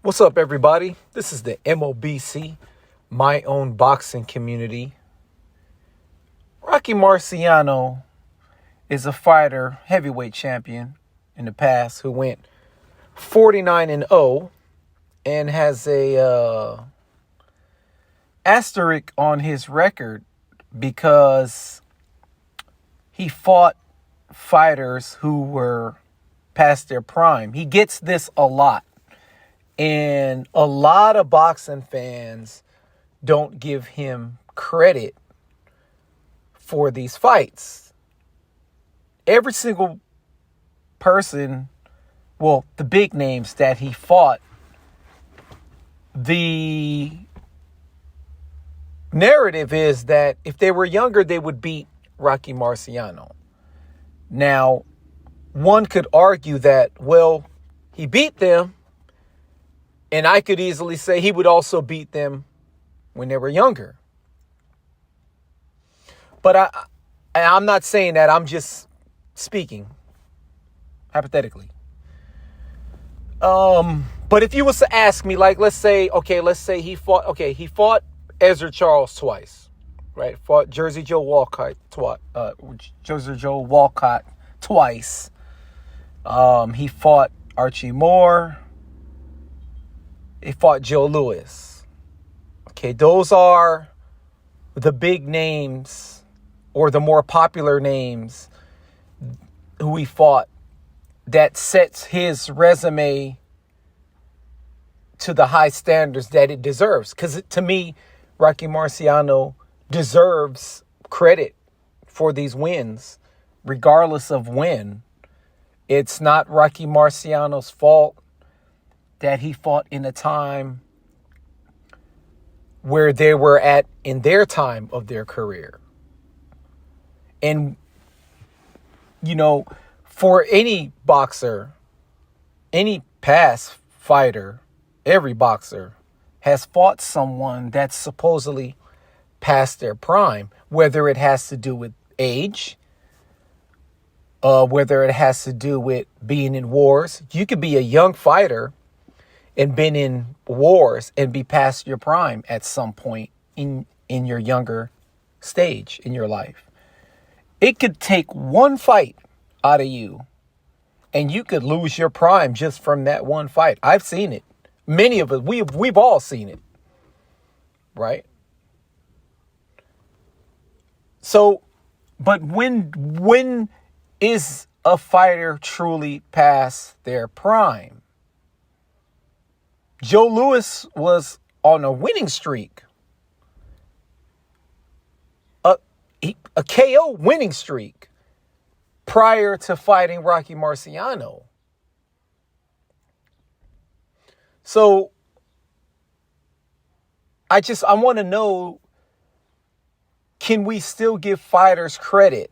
What's up, everybody? This is the MOBC, my own boxing community. Rocky Marciano is a fighter, heavyweight champion in the past who went 49-0 and has a asterisk on his record because he fought fighters who were past their prime. He gets this a lot. And a lot of boxing fans don't give him credit for these fights. Every single person, well, the big names that he fought, the narrative is that if they were younger, they would beat Rocky Marciano. Now, one could argue that, well, he beat them. And I could easily say he would also beat them when they were younger. But I'm not saying that. I'm just speaking hypothetically. But if you was to ask me, like, let's say he fought Ezra Charles twice, right? Fought Jersey Joe Walcott twice. He fought Archie Moore. He fought Joe Louis. Okay, those are the big names or the more popular names who he fought that sets his resume to the high standards that it deserves. Because to me, Rocky Marciano deserves credit for these wins, regardless of when. It's not Rocky Marciano's fault that he fought in a time where they were at in their time of their career. And, you know, for any boxer, any past fighter, every boxer has fought someone that's supposedly past their prime, whether it has to do with age, whether it has to do with being in wars. You could be a young fighter and been in wars and be past your prime at some point in your younger stage in your life. It could take one fight out of you and you could lose your prime just from that one fight. I've seen it. Many of us, we've all seen it. Right? So, but when is a fighter truly past their prime? Joe Louis was on a winning streak. A KO winning streak prior to fighting Rocky Marciano. So I want to know, can we still give fighters credit?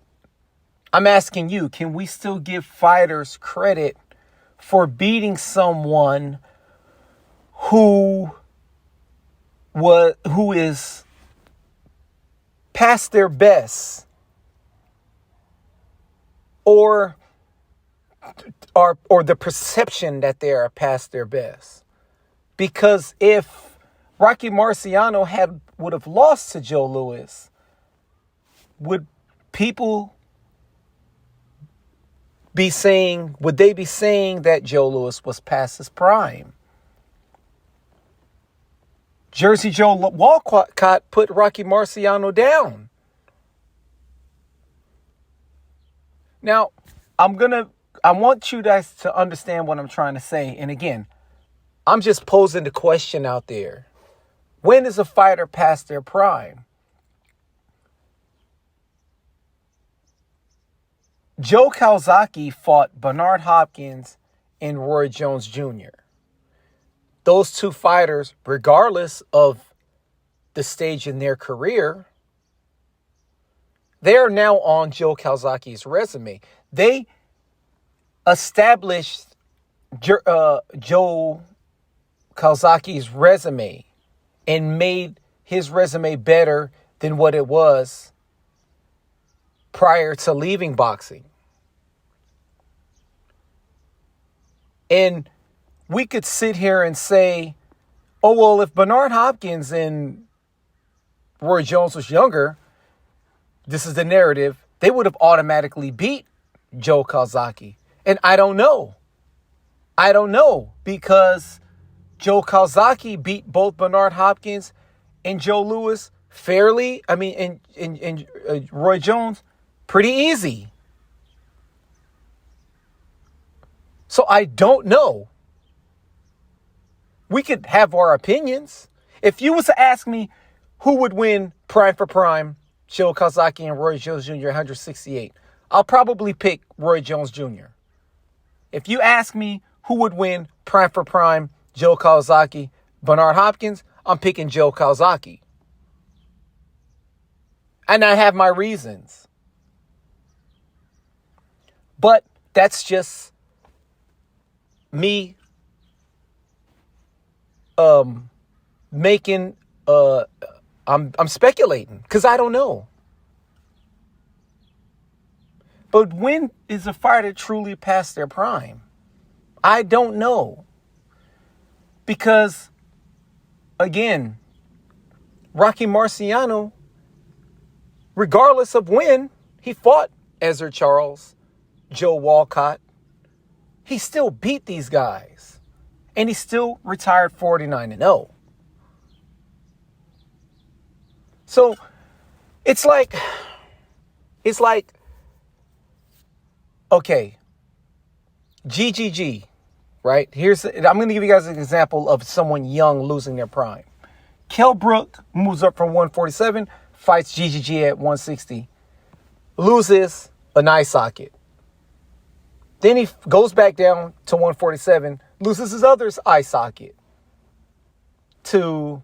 I'm asking you, can we still give fighters credit for beating someone who is past their best, or the perception that they are past their best? Because if Rocky Marciano would have lost to Joe Louis, would they be saying that Joe Louis was past his prime? Jersey Joe Walcott put Rocky Marciano down. Now, I want you guys to understand what I'm trying to say. And again, I'm just posing the question out there. When is a fighter past their prime? Joe Calzaghe fought Bernard Hopkins and Roy Jones Jr. Those two fighters, regardless of the stage in their career, they are now on Joe Calzaghe's resume. They established Joe Calzaghe's resume and made his resume better than what it was prior to leaving boxing. And we could sit here and say, oh, well, if Bernard Hopkins and Roy Jones was younger, this is the narrative, they would have automatically beat Joe Calzaghe. And I don't know. I don't know, because Joe Calzaghe beat both Bernard Hopkins and Joe Louis fairly. I mean, and Roy Jones pretty easy. So I don't know. We could have our opinions. If you was to ask me who would win prime for prime, Joe Calzaghe and Roy Jones Jr. 168, I'll probably pick Roy Jones Jr. If you ask me who would win prime for prime, Joe Calzaghe, Bernard Hopkins, I'm picking Joe Calzaghe. And I have my reasons. But that's just me making I'm speculating because I don't know. But when is a fighter truly past their prime? I don't know. Because again, Rocky Marciano, regardless of when he fought Ezra Charles, Joe Walcott, he still beat these guys. And he still retired 49-0. So it's like, okay, GGG, right? I'm going to give you guys an example of someone young losing their prime. Kell Brook moves up from 147, fights GGG at 160, loses an eye socket. Then he goes back down to 147, loses his other eye socket to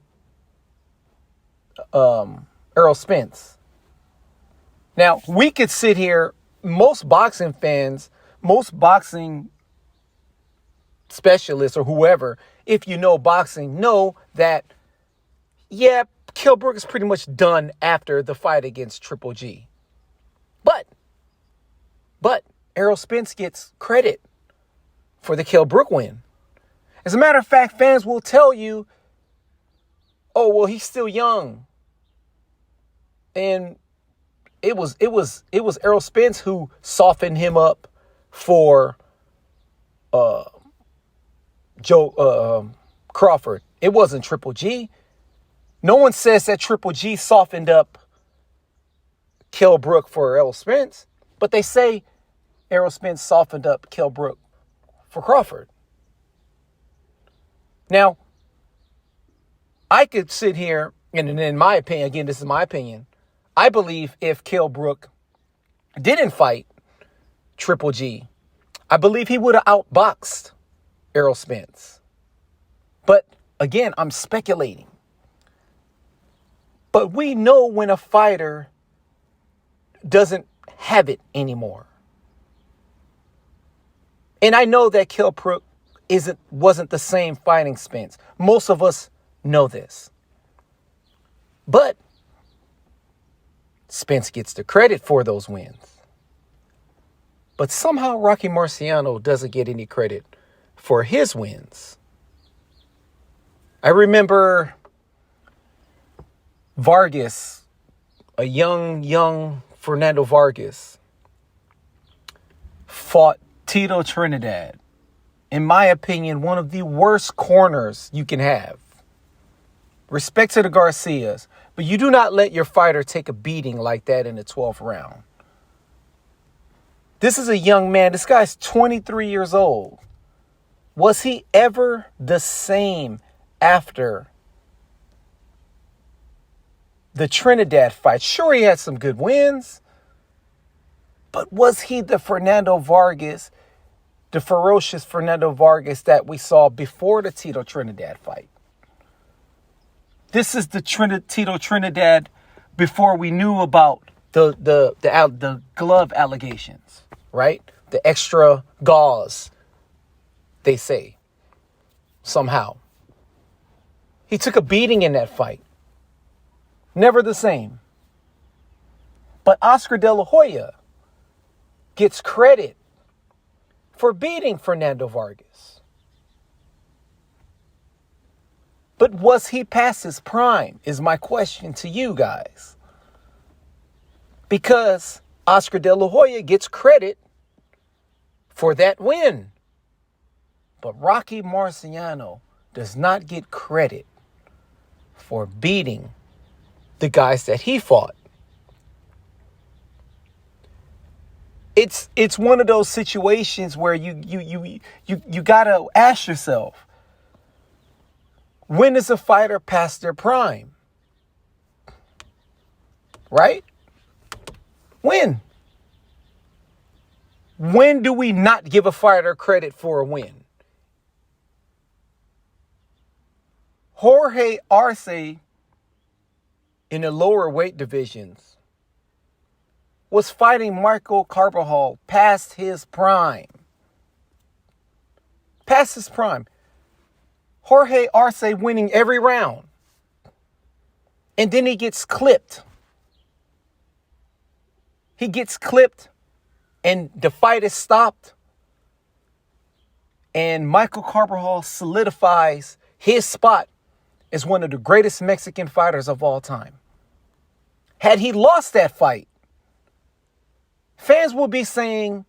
Errol Spence. Now, we could sit here, most boxing fans, most boxing specialists or whoever, if you know boxing, know that, yeah, Kell Brook is pretty much done after the fight against Triple G. But Errol Spence gets credit for the Kell Brook win. As a matter of fact, fans will tell you, oh, well, he's still young. And it was Errol Spence who softened him up for Joe Crawford. It wasn't Triple G. No one says that Triple G softened up Kell Brook for Errol Spence, but they say Errol Spence softened up Kell Brook for Crawford. Now, I could sit here, and in my opinion, again, this is my opinion, I believe if Kell Brook didn't fight Triple G, I believe he would have outboxed Errol Spence. But again, I'm speculating. But we know when a fighter doesn't have it anymore. And I know that Kell Brook wasn't the same fighting Spence. Most of us know this. But Spence gets the credit for those wins. But somehow Rocky Marciano doesn't get any credit for his wins. I remember Vargas, a young Fernando Vargas, fought Tito Trinidad. In my opinion, one of the worst corners you can have. Respect to the Garcias, but you do not let your fighter take a beating like that in the 12th round. This is a young man. This guy's 23 years old. Was he ever the same after the Trinidad fight? Sure, he had some good wins, but was he the Fernando Vargas, the ferocious Fernando Vargas that we saw before the Tito Trinidad fight? This is the Tito Trinidad before we knew about the glove allegations, right? The extra gauze, they say, somehow. He took a beating in that fight. Never the same. But Oscar De La Hoya gets credit for beating Fernando Vargas. But was he past his prime is my question to you guys. Because Oscar De La Hoya gets credit for that win. But Rocky Marciano does not get credit for beating the guys that he fought. It's one of those situations where you gotta ask yourself, when is a fighter past their prime? Right? When? When do we not give a fighter credit for a win? Jorge Arce in the lower weight divisions was fighting Michael Carbajal past his prime. Past his prime. Jorge Arce winning every round. And then he gets clipped. He gets clipped and the fight is stopped. And Michael Carbajal solidifies his spot as one of the greatest Mexican fighters of all time. Had he lost that fight, fans would be saying,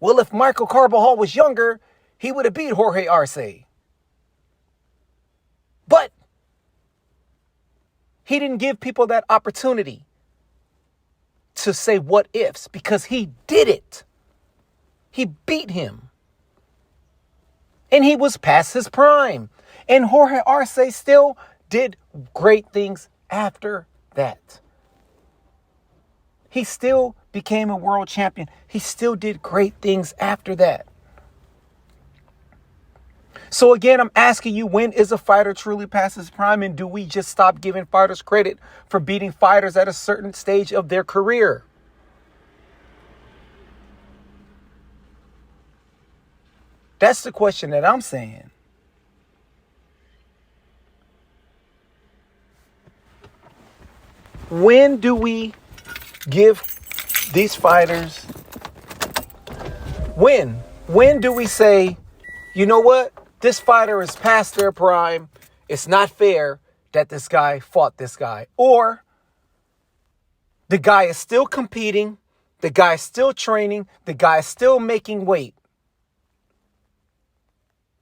well, if Michael Carbajal was younger, he would have beat Jorge Arce. But he didn't give people that opportunity to say what ifs because he did it. He beat him. And he was past his prime. And Jorge Arce still did great things after that. He still became a world champion. He still did great things after that. So again, I'm asking you, when is a fighter truly past his prime? And do we just stop giving fighters credit for beating fighters at a certain stage of their career? That's the question that I'm saying. When do we give these fighters, when do we say, you know what? This fighter is past their prime. It's not fair that this guy fought this guy. Or the guy is still competing. The guy is still training. The guy is still making weight.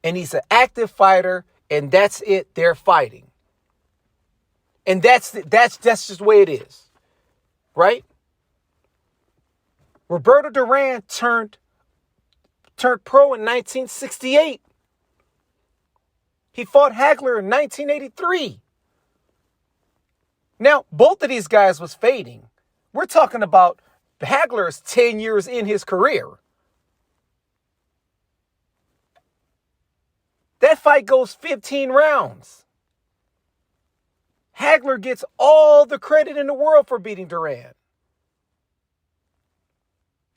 And he's an active fighter. And that's it. They're fighting. And that's just the way it is. Right? Roberto Duran turned pro in 1968. He fought Hagler in 1983. Now, both of these guys was fading. We're talking about Hagler's 10 years in his career. That fight goes 15 rounds. Hagler gets all the credit in the world for beating Duran.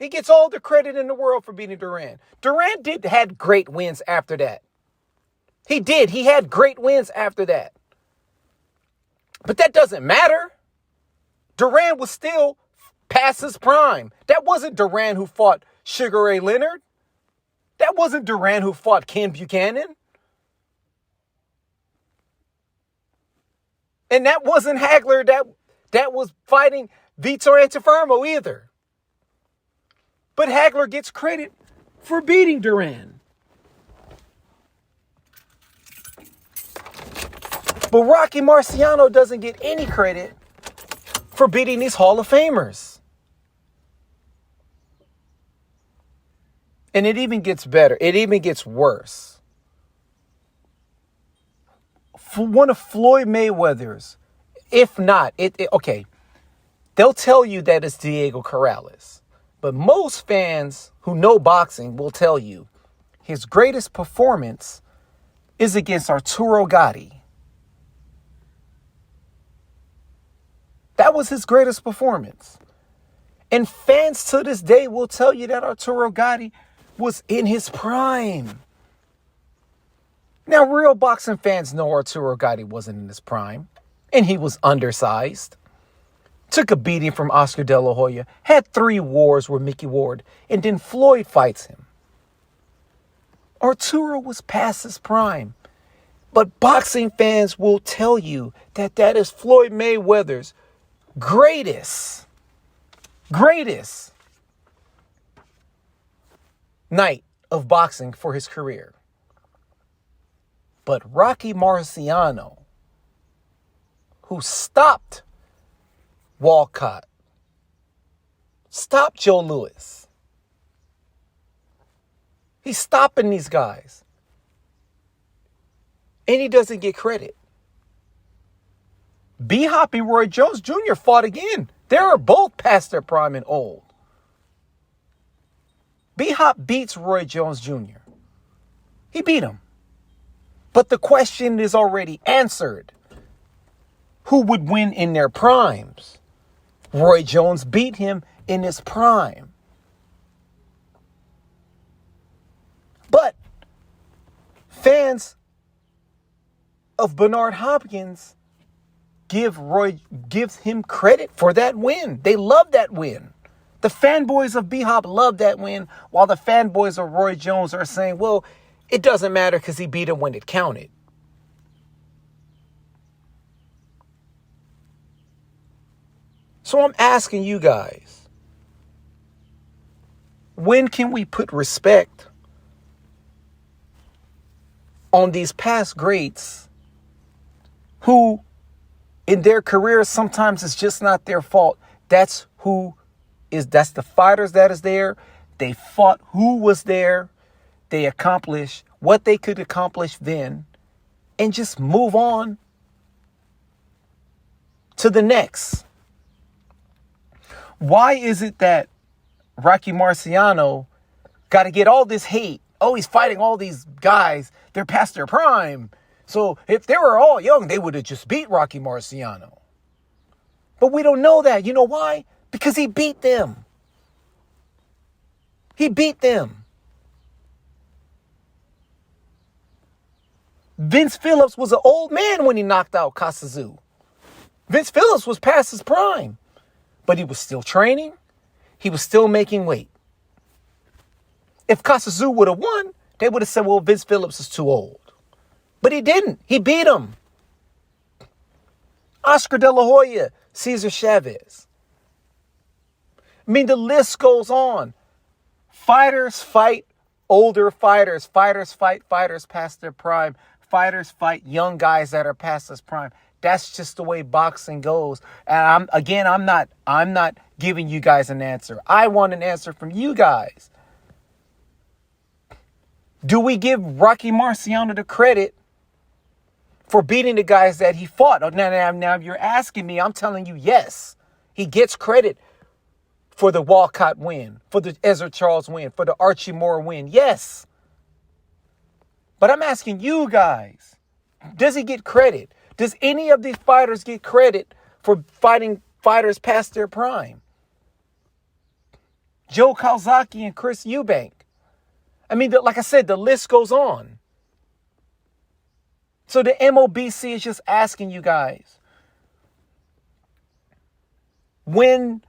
He gets all the credit in the world for beating Duran. Duran had great wins after that. He did. He had great wins after that. But that doesn't matter. Duran was still past his prime. That wasn't Duran who fought Sugar Ray Leonard. That wasn't Duran who fought Ken Buchanan. And that wasn't Hagler that was fighting Vitor Antuofermo either. But Hagler gets credit for beating Duran. But Rocky Marciano doesn't get any credit for beating these Hall of Famers. And it even gets better. It even gets worse. For one of Floyd Mayweather's, if not, okay, they'll tell you that it's Diego Corrales. But most fans who know boxing will tell you his greatest performance is against Arturo Gatti. That was his greatest performance. And fans to this day will tell you that Arturo Gatti was in his prime. Now, real boxing fans know Arturo Gatti wasn't in his prime. And he was undersized. Took a beating from Oscar De La Hoya. Had 3 wars with Mickey Ward. And then Floyd fights him. Arturo was past his prime. But boxing fans will tell you that that is Floyd Mayweather's greatest night of boxing for his career. But Rocky Marciano, who stopped Walcott, stopped Joe Louis. He's stopping these guys. And he doesn't get credit. B-Hop and Roy Jones Jr. fought again. They are both past their prime and old. B-Hop beats Roy Jones Jr. He beat him. But the question is already answered. Who would win in their primes? Roy Jones beat him in his prime. But fans of Bernard Hopkins give him credit for that win. They love that win. The fanboys of B-Hop love that win, while the fanboys of Roy Jones are saying, well, it doesn't matter because he beat him when it counted. So I'm asking you guys, when can we put respect on these past greats who in their careers sometimes it's just not their fault? That's the fighters that is there. They fought who was there. They accomplished what they could accomplish then and just move on to the next. Why is it that Rocky Marciano got to get all this hate? Oh, he's fighting all these guys. They're past their prime. So if they were all young, they would have just beat Rocky Marciano. But we don't know that. You know why? Because he beat them. He beat them. Vince Phillips was an old man when he knocked out Kasazu. Vince Phillips was past his prime. But he was still training. He was still making weight. If Kasazu would have won, they would have said, well, Vince Phillips is too old. But he didn't. He beat him. Oscar De La Hoya, Cesar Chavez. I mean, the list goes on. Fighters fight older fighters. Fighters fight fighters past their prime. Fighters fight young guys that are past his prime. That's just the way boxing goes. And I'm not giving you guys an answer. I want an answer from you guys. Do we give Rocky Marciano the credit for beating the guys that he fought? Now you're asking me. I'm telling you, yes. He gets credit for the Walcott win, for the Ezra Charles win, for the Archie Moore win. Yes. But I'm asking you guys, does he get credit? Does any of these fighters get credit for fighting fighters past their prime? Joe Calzaghe and Chris Eubank. I mean, like I said, the list goes on. So the MOBC is just asking you guys, when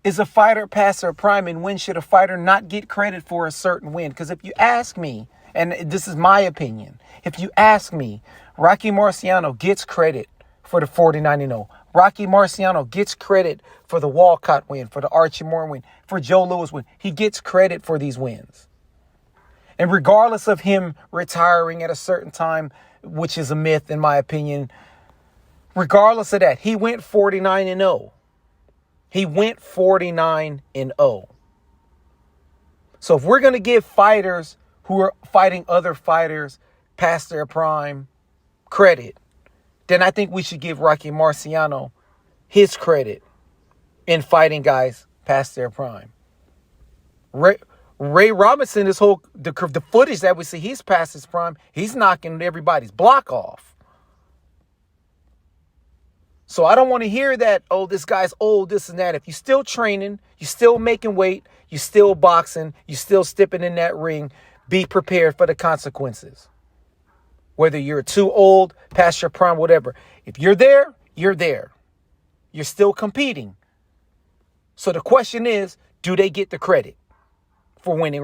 is a fighter past their prime and when should a fighter not get credit for a certain win? Because if you ask me, and this is my opinion, if you ask me, Rocky Marciano gets credit for the 49-0. Rocky Marciano gets credit for the Walcott win, for the Archie Moore win, for Joe Louis win. He gets credit for these wins. And regardless of him retiring at a certain time, which is a myth in my opinion, regardless of that, he went 49-0. He went 49-0. So if we're going to give fighters who are fighting other fighters past their prime credit, then I think we should give Rocky Marciano his credit in fighting guys past their prime. Ray Robinson, the footage that we see, he's past his prime. He's knocking everybody's block off. So I don't want to hear that, oh, this guy's old, this and that. If you're still training, you're still making weight, you're still boxing, you're still stepping in that ring, be prepared for the consequences. Whether you're too old, past your prime, whatever. If you're there, you're there. You're still competing. So the question is, do they get the credit for winning?